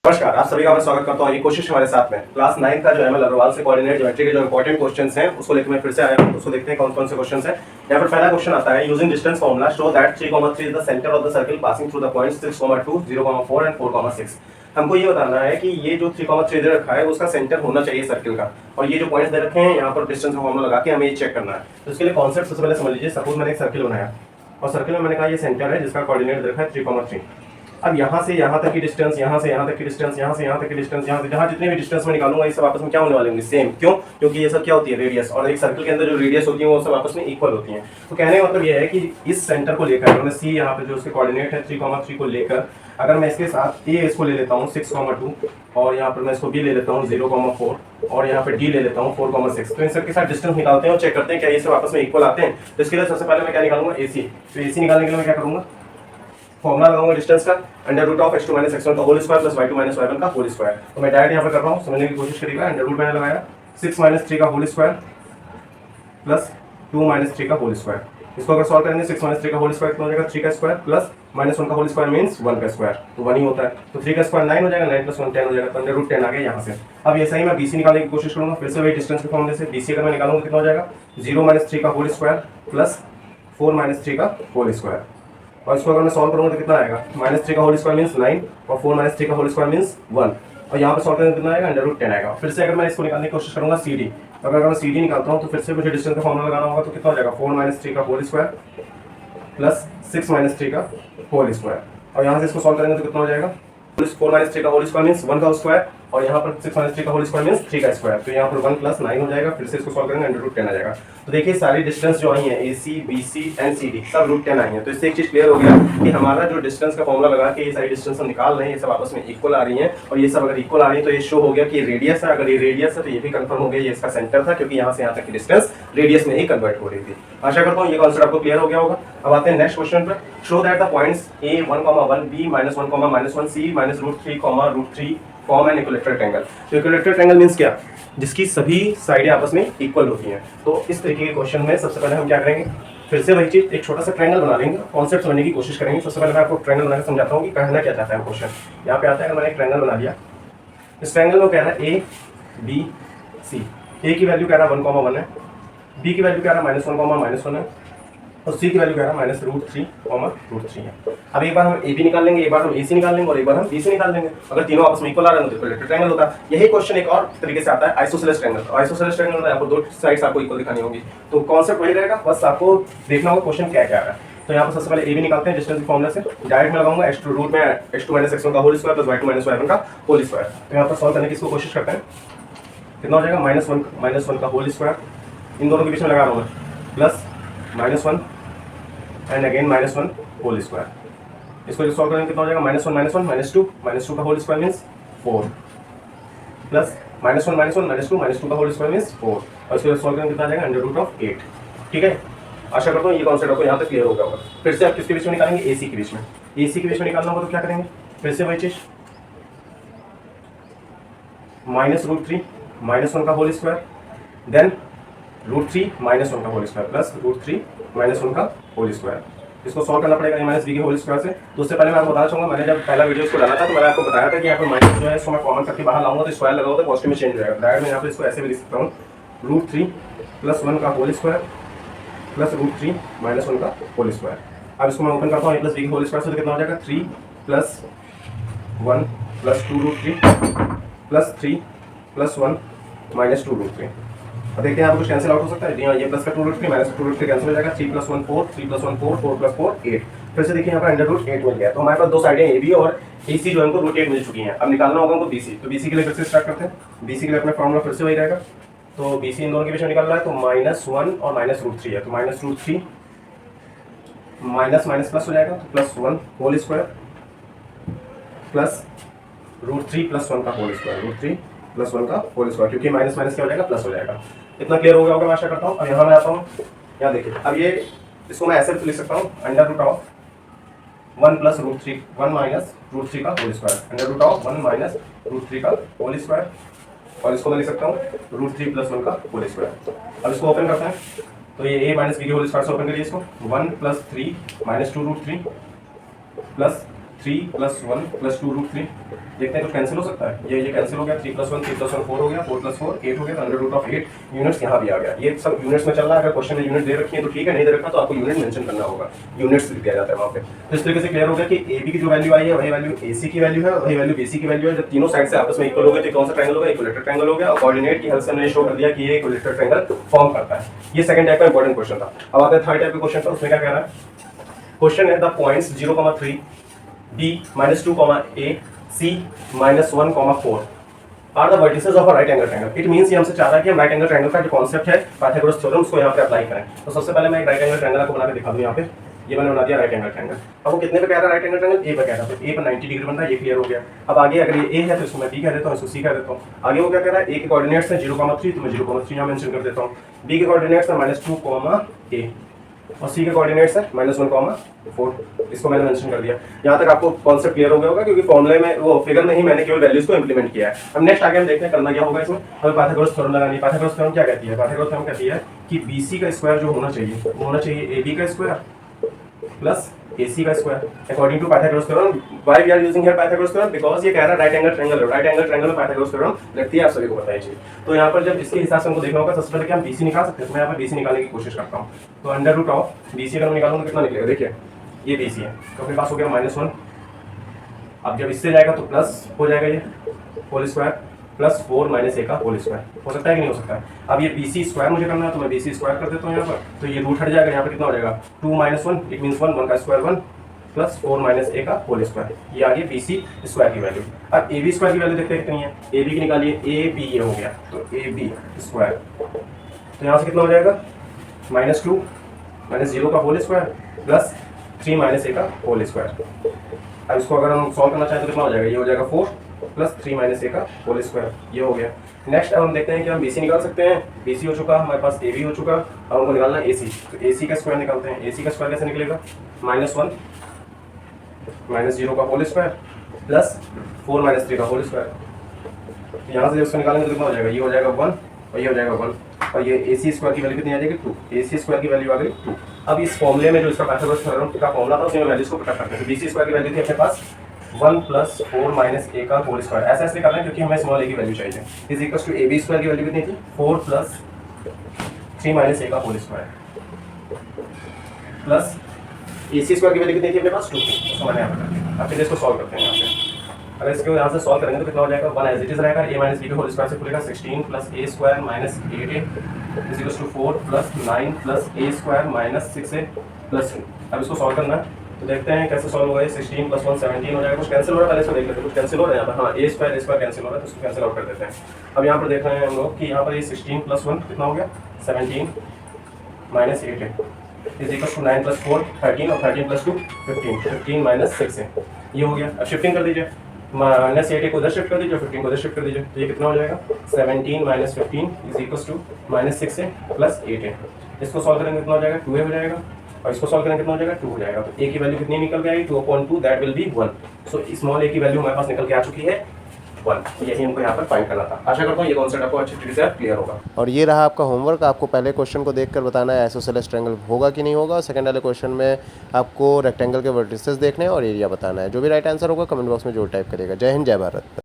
नमस्कार, आप सभी का मैं स्वागत करता हूँ। ये कोशिश हमारे साथ में क्लास 9 का जो एमएल अग्रवाल से कोऑर्डिनेट ज्योमेट्री के जो इंपॉर्टेंट क्वेश्चंस हैं उसको लेकर मैं फिर से आया हूँ। उसको देखते हैं कौन कौन से क्वेश्चंस हैं। यहाँ पर पहला क्वेश्चन आता है, using distance formula show that 3,3 is the centre of the circle passing through the points 6,2, 0,4 and 4,6। हमको ये बताना है कि ये जो 3,3 दे रखा है उसका सेंटर होना चाहिए सर्कल का, और ये जो पॉइंट्स दे रखे हैं यहाँ पर डिस्टेंस का फॉर्मूला लगा के हमें ये चेक करना है। तो इसके लिए कॉन्सेप्ट सबसे पहले समझ लीजिए। सपोज मैंने एक सर्कल बनाया और सर्कल में मैंने कहा ये सेंटर है जिसका कोऑर्डिनेट दे रखा है 3,3। अब यहाँ से यहाँ तक की डिस्टेंस, यहाँ से यहाँ तक की डिस्टेंस, यहाँ से यहाँ तक की डिस्टेंस, यहाँ से जहाँ जितने भी डिस्टेंस में निकालूंगा ये सब आपस में क्या होने वाले होंगे, सेम। क्यों? क्योंकि ये सब क्या होती है, रेडियस, और एक सर्कल के अंदर जो रेडियस होती है वो सब आपस में इक्वल होती हैं। तो कहने का मतलब ये है कि इस सेंटर को लेकर अगर मैं सी यहाँ पे जो उसके कोऑर्डिनेट है 3,3 को लेकर अगर मैं इसके साथ ए इसको ले लेता हूँ 6,2 और यहाँ पर मैं इसको बी ले लेता हूँ 0,4 और यहाँ पे डी ले लेता हूँ 4,6, तो इन सब के साथ डिस्टेंस निकालते हैं और चेक करते हैं क्या ये सब आपस में इक्वल आते हैं। तो इसके लिए सबसे पहले मैं क्या निकालूंगा, एसी। तो एसी निकालने के लिए मैं क्या करूंगा, फॉर्मूला लगाऊंगा डिस्टेंस का, √(x2 - x1) का whole square plus y2 - y1 का होल स्क्वायर। तो मैं डायरेक्ट यहाँ पर कर रहा हूँ, समझने की कोशिश करिएगा। √ मैंने लगाया 6 - 3 का होल स्क्वायर प्लस 2 - 3 का होल स्क्वायर। इसको अगर सॉल्व करेंगे 6 - 3 का होल स्क्वायर कितना हो जाएगा, 3 का स्क्वायर प्लस -1 का होल स्क्वायर मीन्स 1 का स्क्वायर, तो 1 ही होता है। तो 3 का स्क्वायर 9 हो जाएगा, 9 + 1 10 हो जाएगा, तो √10 आ गया यहाँ से। अब ये सही मैं बीसी निकालने की कोशिश करूँगा, फिर से वही डिस्टेंस के फॉर्मूले से। बीसी अगर मैं निकालूंगा कितना हो जाएगा, 0 - 3 का होल स्क्वायर प्लस 4 - 3 का होल स्क्वायर। और इसको अगर मैं सॉल्व करूँगा तो कितना आएगा, -3 का होल स्क्वायर मीन्स 9 और 4 - 3 का होल स्क्वायर मीन्स 1, और यहाँ पर सॉल्व करने कितना आएगा, √10 आएगा। फिर से अगर मैं इसको निकालने की कोशिश करूँगा CD, तो अगर मैं CD निकालता हूँ तो फिर से मुझे डिस्टेंस का फॉर्मूला लगाना होगा, तो कितना हो जाएगा, 4 - 3 का होल स्क्वायर प्लस 6 - 3 का होल स्क्वायर, और यहाँ से इसको सॉल्व करेंगे तो कितना हो जाएगा, 4 - 3 का होल स्क्वायर मीन्स 1 का स्क्वायर, और यहाँ पर 6 - 3 का होल स्क्वायर मीन्स 3 का स्क्वायर, तो यहाँ पर 1 + 9 हो जाएगा। फिर से इसको सॉल्व करेंगे, √10 आ जाएगा। तो देखिए सारी डिस्टेंस जो आई है AC, BC एंड CD सब √10 आई है। तो इससे एक चीज क्लियर हो गया कि हमारा जो डिस्टेंस का फॉर्मूला लगा के ये सारी डिस्टेंस हम निकाल रहे हैं ये सब आपस में इक्वल आ रही हैं, और ये सब अगर इक्वल आ रही है तो ये शो हो गया कि रेडियस है। अगर ये रेडियस है तो ये भी कंफर्म हो गया ये इसका सेंटर था, क्योंकि यहाँ से यहाँ तक की डिस्टेंस रेडियस में ही कन्वर्ट हो रही थी। आशा करता हूँ ये कॉन्सेप्ट आपको क्लियर हो गया होगा। अब आते हैं नेक्स्ट क्वेश्चन पर। Show that the points A 1,1, B -1, -1, C -√3, form an equilateral triangle. तो इक्विलैटरल ट्रायंगल मींस क्या, जिसकी सभी साइडें आपस में इक्वल होती हैं। तो इस तरीके के क्वेश्चन में सबसे पहले हम क्या करेंगे, फिर से वही चीज, एक छोटा सा ट्रायंगल बना लेंगे, कॉन्सेप्ट समझने की कोशिश करेंगे। सबसे पहले मैं आपको ट्रायंगल बनाकर समझाता हूँ कि कहना क्या चाहता है क्वेश्चन। यहाँ पे आता है, मैंने एक ट्रायंगल बना लिया। इस ट्रायंगल में कह रहा है A B C। A की वैल्यू कह रहा है 1,1 है, B की वैल्यू कह रहा है -1, -1 है, और C की वैल्यू कह रहा है -√3 है। अब एक बार हम AB निकाल लेंगे, एक बार हम AC निकाल लेंगे और एक बार हम BC निकाल लेंगे। अगर तीनों आपस में इक्वल आ रहे हैं तो इक्विलैटरल ट्रायंगल होता है। यही क्वेश्चन एक और तरीके से आता है, आइसोसेलेस ट्रायंगल। आइसोसेलेस ट्रायंगल में आपको दो साइड्स आपको इक्वल दिखानी होगी, तो कॉन्सेप्ट वही रहेगा, बस आपको देखना होगा क्वेश्चन क्या क्या आ रहा है। तो यहाँ पर सबसे पहले AB निकालते हैं डिस्टेंस के फॉर्मूले से। डायरेक्ट में लगाऊंगा x2 - x1 का whole square plus y2 - y1 का होल स्क्वायर। तो यहाँ पर सॉल्व करने की इसको कोशिश करते हैं, कितना हो जाएगा, -1 का होल स्क्वायर, इन दोनों के बीच में लगा रहा हूँ मैं, plus -1 and again -1 whole square. इसको सॉल्व करेंगे कितना हो जाएगा, -1 - 1 -2 का होल स्क्वायर मीन्स 4, प्लस -1 - 1 -2 का होल स्क्वायर मीन्स 4, और इसको सॉल्व करेंगे कितना आ जाएगा, √8। ठीक है, आशा करता हूँ ये कॉन्सेप्ट आपको यहाँ तक क्लियर हो गया होगा। फिर से आप किसके बीच में निकालेंगे, AC के बीच में। AC के बीच में निकालना होगा तो क्या करेंगे, फिर से वही चीज, -√3 -1 का होल स्क्वायर, देन √3 - 1 का होल स्क्वायर प्लस √3 - 1 का होल स्क्वायर। इसको सॉल्व करना पड़ेगा a - b के होल स्क्वायर से। तो उससे पहले मैं आपको बताना चाहूंगा, मैंने जब पहला वीडियो इसको डाला था तो मैंने आपको बताया था कि यहाँ पर माइनस जो है इसको मैं कॉमन करके बाहर लाऊंगा तो स्क्वायर लगा होगा तो पॉजिटिव में चेंज हो जाएगा। डायरेक्ट मैं यहाँ पर इसको ऐसे भी लिख सकता हूँ, √3 + 1 का होल स्क्वायर प्लस √3 - 1 का होल स्क्वायर। अब इसको मैं ओपन करता हूँ a + b के होल स्क्वायर से, तो कितना हो जाएगा, 3 + 1 + 2√3 प्लस 3 + 1 - 2√3। अब देखते हैं, आपको कुछ कैंसिल आउट हो सकता है। यहाँ ये प्लस का 2√3 माइनस 2√3 कैंसिल हो जाएगा, 3 + 1 4, 3 + 1 4, 4 + 4 8। फिर से देखिए यहाँ पर √8 मिल गया। तो हमारे पास दो साइडें AB और AC जो है उनको √8 मिल चुकी हैं। अब निकालना होगा उनको BC। तो BC के लिए फिर से स्टार्ट करते हैं। BC के लिए अपना फॉर्मूला फिर से वही रहेगा। तो BC इन दोनों के बीच में निकल रहा है, तो -1 और -√3 है, तो -√3 माइनस माइनस प्लस हो जाएगा, तो +1 होल स्क्वायर प्लस √3 + 1 का होल स्क्वायर, √3 + 1 का होल स्क्वायर, क्योंकि माइनस माइनस क्या हो जाएगा, प्लस हो जाएगा। इतना क्लियर हो गया होगा मैं आशा करता हूँ। अब यहाँ मैं आता हूँ, यहाँ देखिए, अब ये इसको मैं ऐसे लिख सकता हूँ, √1 + √3 1 - √3 का होल स्क्वायर, √1 - √3 का होल स्क्वायर, और इसको मैं लिख सकता हूँ √3 + 1 का होल स्क्वायर। अब इसको ओपन करते हैं, तो ये a - b के होल स्क्वायर से ओपन करिए इसको, 1 + 3 - 2√3 प्लस 3 + 1 + 2√3 देखते हैं कुछ कैंसिल हो सकता है। ये कैंसिल हो गया, 3 + 1 3 + 1 4 हो गया, 4 + 4 8 हो गया, √8 यूनिट्स यहाँ भी आ गया। ये सब यूनिट्स में चल रहा है। अगर क्वेश्चन में यूनिट दे रखी है तो ठीक है, नहीं दे रखा तो आपको यूनिट मेंशन करना होगा, यूनिट्स लिख दिया जाता है वहाँ पे। तो इस तरीके से क्लियर हो गया कि AB की जो वैल्यू आई है वही वैल्यू AC की वैल्यू है, वही वैल्यू BC की वैल्यू है। जब तीनों साइड से आपस में इक्वल हो गए तो कौन सा ट्रायंगल होगा, इक्विलेटरल ट्रायंगल हो गया। और कोऑर्डिनेट की हेल्प से हमने शो कर दिया कि ये इक्विलेटरल ट्रायंगल फॉर्म करता है। ये सेकंड टाइप का इंपॉर्टेंट क्वेश्चन था। अब आते हैं थर्ड टाइप का क्वेश्चन था। उसमें क्या कह रहा है, क्वेश्चन है the points 0,3 B -2, A C -1, 4 are the vertices of a right angle triangle. It means ये हमसे चाह रहा है कि हम राइट एंगल ट्रायंगल का जो कॉन्सेप्ट है पाइथागोरस थ्योरम उसको यहाँ पे अप्लाई करें। तो सबसे पहले मैं एक राइट एंगल ट्रायंगल आपको बना के दिखा दूं। यहाँ पे ये मैंने बना दिया राइट एंगल ट्रायंगल। अब वो कितने पे कह रहा है राइट एंगल ट्रायंगल, ए पे कह रहा है। तो ए पर 90 डिग्री बन रहा है, ये क्लियर हो गया। अब आगे अगर ये ए है तो इसको मैं बी कह देता हूँ, इसको सी कह देता हूँ। आगे वो क्या कह रहा है, ए के कोऑर्डिनेट्स है 0,3 तो मैं 0,3 यहाँ मेंशन कर देता हूँ। बी के कोऑर्डिनेट्स है -2, A और सी के कोऑर्डिनेट्स है -1, 4। इसको मैंने मेंशन कर दिया। यहाँ तक आपको कॉन्सेप्ट क्लियर हो गया होगा क्योंकि फॉर्मूले में वो फिगर में ही मैंने केवल वैल्यूज को इंप्लीमेंट किया है। अब नेक्स्ट आगे हम देखते हैं करना क्या होगा इसमें। हमें पाइथागोरस थ्योरम लगानी है। पाइथागोरस थ्योरम क्या कहती है, पाइथागोरस थ्योरम कहती है कि BC का स्क्वायर जो होना चाहिए वो होना चाहिए AB का स्क्वायर प्लस AC का square according to Pythagoras theorem. Why we are using here Pythagoras theorem, because ये कह रहा है राइट एंगल ट्रायंगल है। राइट एंगल ट्रायंगल में पाइथागोरस थ्योरम लगती है, आप सभी को पता ही चाहिए। तो यहाँ पर जब इसके हिसाब से हमको देखना होगा, सबसे पहले क्या हम BC निकाल सकते हैं। तो मैं यहाँ पर BC निकालने की कोशिश करता हूँ। तो √BC अगर मैं निकालूँ तो कितना निकलेगा, देखिए ये BC है तो अपने पास हो गया -1। अब जब इससे जाएगा तो प्लस हो जाएगा ये होल स्क्वायर प्लस 4 - A का होल स्क्वायर। हो सकता है कि नहीं हो सकता है। अब ये BC स्क्वायर मुझे करना है तो मैं BC स्क्वायर कर देता हूँ यहाँ पर। तो ये रूट हट जाएगा, यहाँ पर कितना हो जाएगा 2 - 1 इट मीन्स 1 का स्क्वायर 1 प्लस 4 - A का होल स्क्वायर। ये आ गई BC स्क्वायर की वैल्यू। अब AB स्क्वायर की वैल्यू देखते हैं कितनी है। AB की निकालिए, AB ये हो गया तो AB स्क्वायर। तो यहाँ से कितना हो जाएगा -2 -0 का होल स्क्वायर प्लस 3 - A का होल स्क्वायर। अब इसको अगर हम सॉल्व करना चाहें तो कितना हो जाएगा, ये हो जाएगा 4 प्लस 3 - A का होल स्क्वायर। ये हो गया। नेक्स्ट अब हम देखते हैं कि हम BC निकाल सकते हैं। BC हो चुका, हमारे पास AB हो चुका। अब हमको निकालना है AC। तो AC का स्क्वायर निकालते हैं। AC का स्क्वायर कैसे निकलेगा, -1 -0 का होल स्क्वायर प्लस 4 - 3 का होल स्क्वायर। यहाँ से जब इसको निकालेंगे तो कितना हो जाएगा, ये हो जाएगा 1 और ये हो जाएगा 1 और ये AC स्क्वायर की वैल्यू कितनी आ जाएगी 2। AC स्क्वायर की वैल्यू आ गई 2। अब इस फॉर्मूले में जो इसका पाइथागोरस थ्योरम का फॉर्मूला था उसमें वैल्यूज को पुट करते हैं। तो BC स्क्वायर की वैल्यू थी अपने पास 1 प्लस 4 - A का होल स्क्वायर। ऐसा इसलिए कर रहे हैं क्योंकि हमें स्मॉल a की वैल्यू चाहिए। Is equals to AB square की वैल्यू कितनी थी 4 प्लस 3 - A का whole square plus AC square की वैल्यू कितनी थी अपने पास 2 थी। उसको मैंने यहाँ पर कर दिया। अब फिर इसको सॉल्व करते हैं यहाँ पे। अगर इसको यहाँ से सॉल्व करेंगे तो कितना हो जाएगा, 1 एज इट इज रहेगा। A - B के होल स्क्वायर से खुलेगा 16 plus A square minus 8A is equals to 4 plus 9 plus A square minus 6A plus 2। अब इसको सॉल्व करना है तो देखते हैं कैसे सॉल्व होगा। 16 + 1 17 हो जाएगा। कुछ कैंसिल हो रहा है, पहले इसको देख लेते हैं। कुछ कैंसिल हो रहा है यहाँ पर, हाँ A स्क्वायर कैंसिल हो रहा है तो उसको कैंसिल आउट कर देते हैं। अब यहाँ पर देख रहे हैं हम लोग कि यहाँ पर ये 16 + 1 कितना हो गया 17 minus 8A is equal to 9 + 4 13 और 13 + 2 15 15 - 6A ये हो गया। अब शिफ्टिंग कर दीजिए, -8A को उधर शिफ्ट कर दीजिए, 15 को उधर शिफ्ट कर दीजिए तो ये कितना हो जाएगा 17 - 15 is equal to -6A plus 8A। इसको सॉल्व करेंगे कितना हो जाएगा 2A हो जाएगा और इसको सॉल्व करेंगे कितना हो जाएगा 2 हो जाएगा। तो A की वैल्यू कितनी निकल के आएगी 2/2 that will be 1। So small a की वैल्यू हमारे पास निकल के आ चुकी है 1। यही हमको यहाँ पर फाइंड करना था। आशा करता हूँ ये कॉन्सेप्ट आपको अच्छी तरीके से क्लियर होगा। और ये रहा आपका होमवर्क। आपको पहले क्वेश्चन को देखकर बताना है आइसोसेलेस ट्रायंगल होगा कि नहीं होगा, और सेकंड वाले क्वेश्चन में आपको रेक्टेंगल के वर्टिसेस देखने हैं और एरिया बताना है। जो भी राइट आंसर होगा कमेंट बॉक्स में जरूर टाइप करिएगा। जय हिंद, जय भारत।